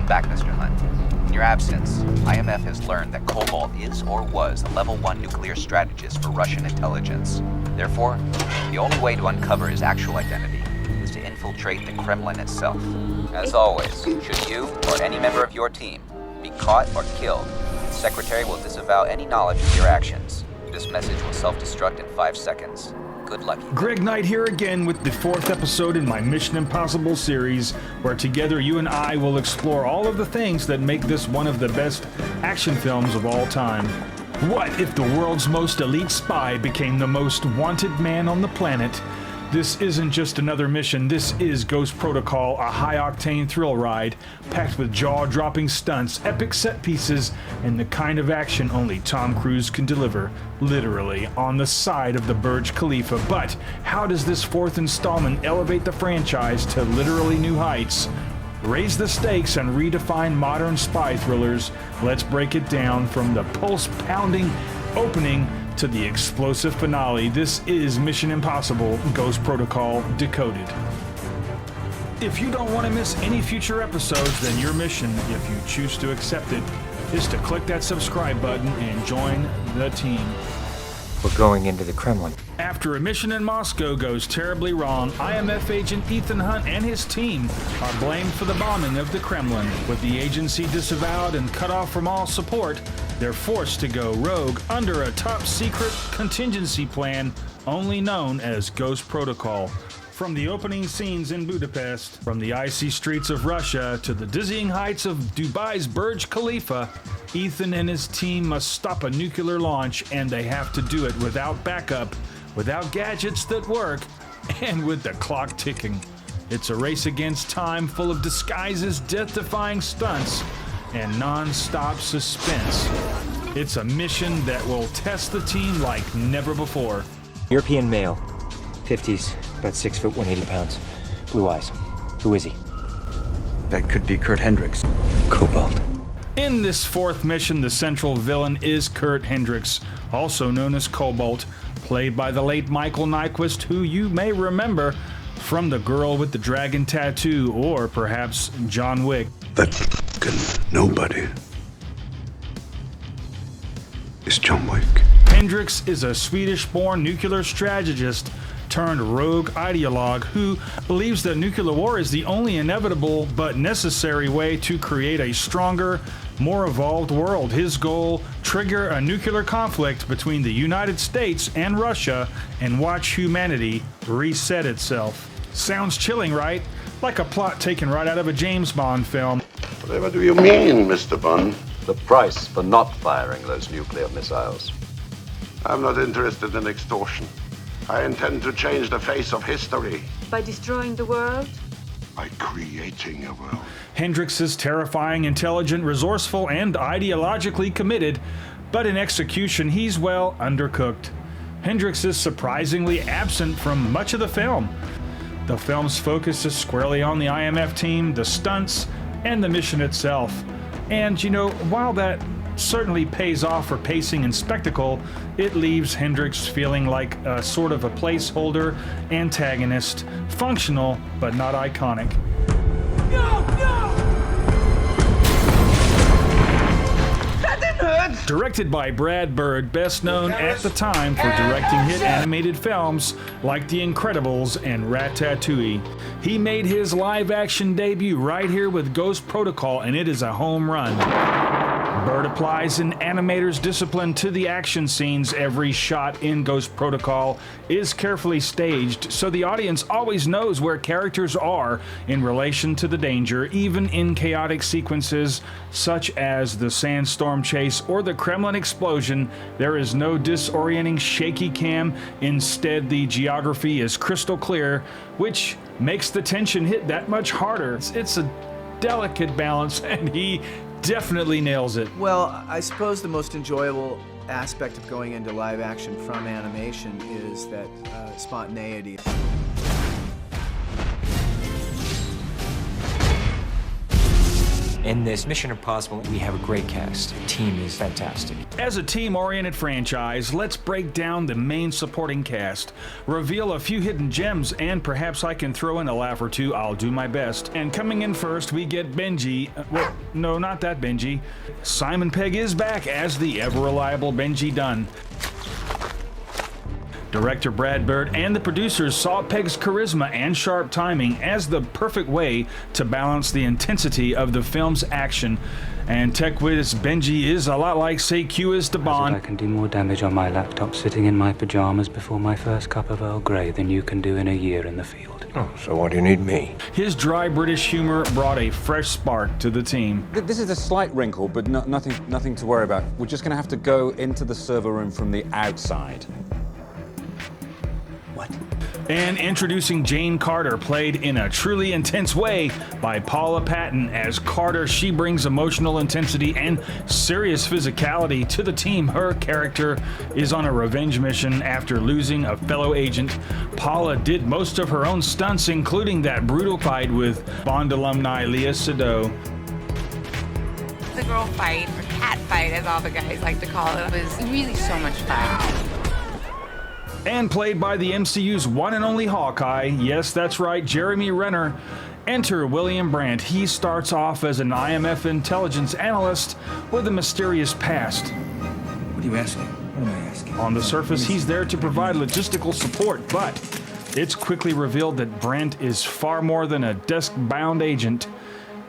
back, Mr. Hunt. In your absence, IMF has learned that Cobalt is or was a level 1 nuclear strategist for Russian intelligence. Therefore, the only way to uncover his actual identity is to infiltrate the Kremlin itself. As always, should you or any member of your team be caught or killed, the Secretary will disavow any knowledge of your actions. This message will self-destruct in 5 seconds. Good luck. Greg Knight here again with the 4th episode in my Mission Impossible series, where together you and I will explore all of the things that make this one of the best action films of all time. What if the world's most elite spy became the most wanted man on the planet? This isn't just another mission, this is Ghost Protocol, a high-octane thrill ride, packed with jaw-dropping stunts, epic set pieces, and the kind of action only Tom Cruise can deliver, literally, on the side of the Burj Khalifa. But how does this 4th installment elevate the franchise to literally new heights? Raise the stakes and redefine modern spy thrillers. Let's break it down from the pulse-pounding opening to the explosive finale. This is Mission Impossible Ghost Protocol Decoded. If you don't want to miss any future episodes, then your mission, if you choose to accept it, is to click that subscribe button and join the team. We're going into the Kremlin. After a mission in Moscow goes terribly wrong, IMF agent Ethan Hunt and his team are blamed for the bombing of the Kremlin. With the agency disavowed and cut off from all support, they're forced to go rogue under a top-secret contingency plan only known as Ghost Protocol. From the opening scenes in Budapest, from the icy streets of Russia to the dizzying heights of Dubai's Burj Khalifa, Ethan and his team must stop a nuclear launch, and they have to do it without backup, without gadgets that work, and with the clock ticking. It's a race against time full of disguises, death-defying stunts, and non-stop suspense. It's a mission that will test the team like never before. European male, 50s, about 6 foot, 180 pounds. Blue eyes. Who is he? That could be Kurt Hendricks. Cobalt. In this 4th mission, the central villain is Kurt Hendricks, also known as Cobalt, played by the late Michael Nyqvist, who you may remember from The Girl with the Dragon Tattoo, or perhaps John Wick. That fucking nobody is John Wick. Hendricks is a Swedish-born nuclear strategist turned rogue ideologue who believes that nuclear war is the only inevitable but necessary way to create a stronger, more evolved world. His goal, trigger a nuclear conflict between the United States and Russia and watch humanity reset itself. Sounds chilling, right? Like a plot taken right out of a James Bond film. Whatever do you mean, Mr. Bond? The price for not firing those nuclear missiles. I'm not interested in extortion. I intend to change the face of history. By destroying the world? By creating a world. Hendricks is terrifying, intelligent, resourceful, and ideologically committed, but in execution he's, well, undercooked. Hendricks is surprisingly absent from much of the film. The film's focus is squarely on the IMF team, the stunts, and the mission itself. And, you know, while that certainly pays off for pacing and spectacle, it leaves Hendricks feeling like a sort of a placeholder antagonist, functional but not iconic. Directed by Brad Bird, best known at the time for directing hit animated films like The Incredibles and Ratatouille. He made his live-action debut right here with Ghost Protocol, and it is a home run. Bird applies an animator's discipline to the action scenes. Every shot in Ghost Protocol is carefully staged, so the audience always knows where characters are in relation to the danger, even in chaotic sequences such as the sandstorm chase or the Kremlin explosion. There is no disorienting shaky cam. Instead, the geography is crystal clear, which makes the tension hit that much harder. It's a delicate balance, and he definitely nails it. Well, I suppose the most enjoyable aspect of going into live action from animation is that spontaneity. In this Mission Impossible, we have a great cast. The team is fantastic. As a team-oriented franchise, let's break down the main supporting cast, reveal a few hidden gems, and perhaps I can throw in a laugh or two. I'll do my best. And coming in first, we get Benji. Well, no, not that Benji. Simon Pegg is back as the ever-reliable Benji Dunn. Director Brad Bird and the producers saw Pegg's charisma and sharp timing as the perfect way to balance the intensity of the film's action. And tech whiz Benji is a lot like, say, Q is to Bond. I can do more damage on my laptop sitting in my pajamas before my first cup of Earl Grey than you can do in a year in the field. Oh, so why do you need me? His dry British humor brought a fresh spark to the team. This is a slight wrinkle, but nothing to worry about. We're just going to have to go into the server room from the outside. What? And introducing Jane Carter, played in a truly intense way by Paula Patton. As Carter, she brings emotional intensity and serious physicality to the team. Her character is on a revenge mission after losing a fellow agent. Paula did most of her own stunts, including that brutal fight with Bond alumni Lea Seydoux. The girl fight, or cat fight as all the guys like to call it, was really so much fun. And played by the MCU's one and only Hawkeye, yes, that's right, Jeremy Renner. Enter William Brandt. He starts off as an IMF intelligence analyst with a mysterious past. What are you asking? What am I asking? On the surface, he's there to provide logistical support, but it's quickly revealed that Brandt is far more than a desk-bound agent.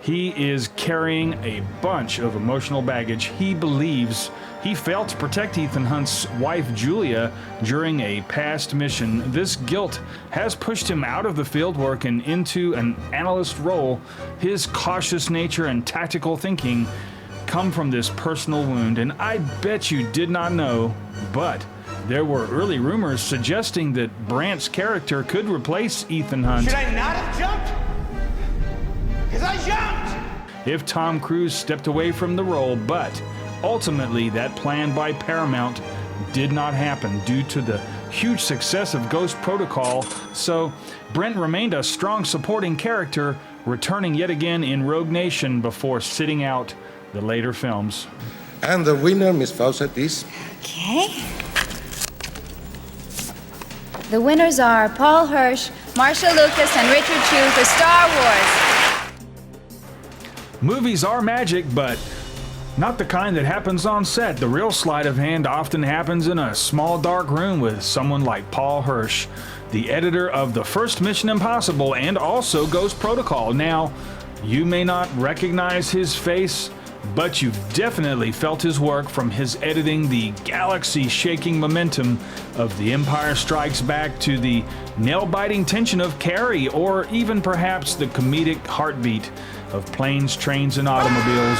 He is carrying a bunch of emotional baggage. He believes he failed to protect Ethan Hunt's wife, Julia, during a past mission. This guilt has pushed him out of the fieldwork and into an analyst role. His cautious nature and tactical thinking come from this personal wound, and I bet you did not know, but there were early rumors suggesting that Brandt's character could replace Ethan Hunt. Should I not have jumped? Because I jumped! If Tom Cruise stepped away from the role, but ultimately that plan by Paramount did not happen due to the huge success of Ghost Protocol, so Brent remained a strong supporting character, returning yet again in Rogue Nation before sitting out the later films. And the winner, Miss Fawcett, is... Okay. The winners are Paul Hirsch, Marsha Lucas, and Richard Chew for Star Wars. Movies are magic, but not the kind that happens on set. The real sleight of hand often happens in a small dark room with someone like Paul Hirsch, the editor of the first Mission Impossible and also Ghost Protocol. Now, you may not recognize his face, but you've definitely felt his work from his editing the galaxy-shaking momentum of The Empire Strikes Back to the nail-biting tension of Carrie, or even perhaps the comedic heartbeat of Planes, Trains, and Automobiles,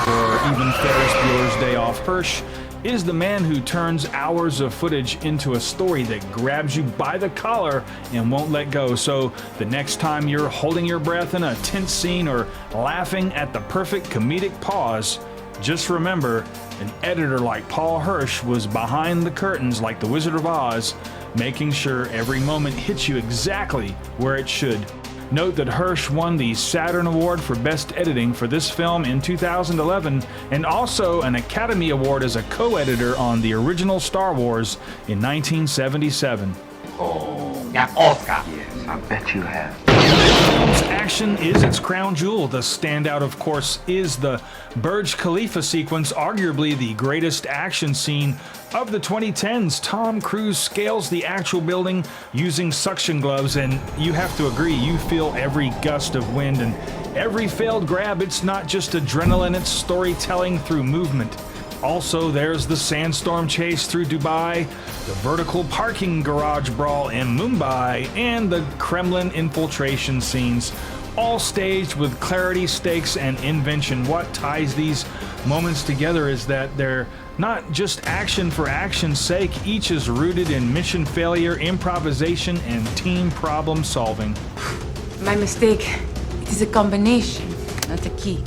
or even Ferris Bueller's Day Off. Hirsch is the man who turns hours of footage into a story that grabs you by the collar and won't let go. So the next time you're holding your breath in a tense scene or laughing at the perfect comedic pause, just remember, an editor like Paul Hirsch was behind the curtains like the Wizard of Oz, making sure every moment hits you exactly where it should. Note that Hirsch won the Saturn Award for Best Editing for this film in 2011, and also an Academy Award as a co-editor on the original Star Wars in 1977. Oh, yeah, Oscar. Yes, I bet you have. The film's action is its crown jewel. The standout, of course, is the Burj Khalifa sequence, arguably the greatest action scene of the 2010s. Tom Cruise scales the actual building using suction gloves, and you have to agree, you feel every gust of wind and every failed grab. It's not just adrenaline, it's storytelling through movement. Also, there's the sandstorm chase through Dubai, the vertical parking garage brawl in Mumbai, and the Kremlin infiltration scenes, all staged with clarity, stakes, and invention. What ties these moments together is that they're not just action for action's sake. Each is rooted in mission failure, improvisation, and team problem solving. My mistake. It is a combination, not a key.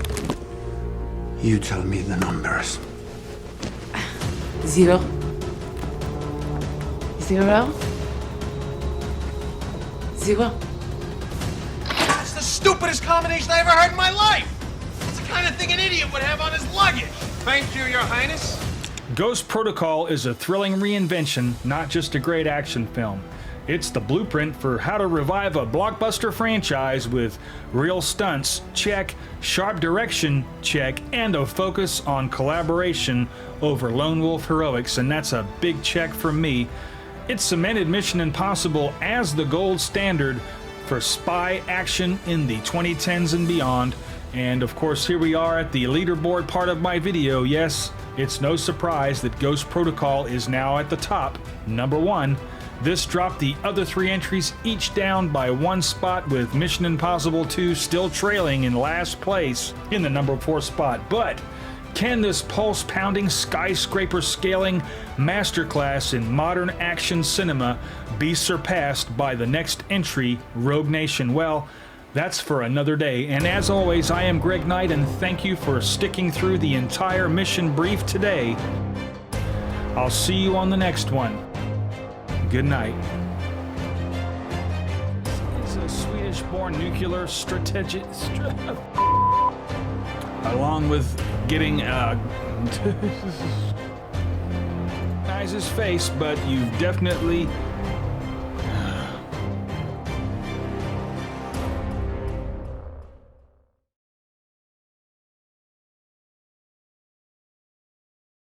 You tell me the numbers. 0, 0, 0. That's the stupidest combination I ever heard in my life! kind of thing an idiot would have on his luggage. Thank you, Your Highness. Ghost Protocol is a thrilling reinvention, not just a great action film. It's the blueprint for how to revive a blockbuster franchise with real stunts, check, sharp direction, check, and a focus on collaboration over lone wolf heroics, and that's a big check from me. It cemented Mission Impossible as the gold standard for spy action in the 2010s and beyond. And of course, here we are at the leaderboard part of my video. Yes, it's no surprise that Ghost Protocol is now at the top, number 1. This dropped the other 3 entries each down by 1 spot, with Mission Impossible 2 still trailing in last place in the number 4 spot. But can this pulse-pounding, skyscraper-scaling masterclass in modern action cinema be surpassed by the next entry, Rogue Nation? Well, that's for another day. And as always, I am Greg Knight, and thank you for sticking through the entire mission brief today. I'll see you on the next one. Good night. It's a Swedish-born nuclear strategic... along with getting his face, but you've definitely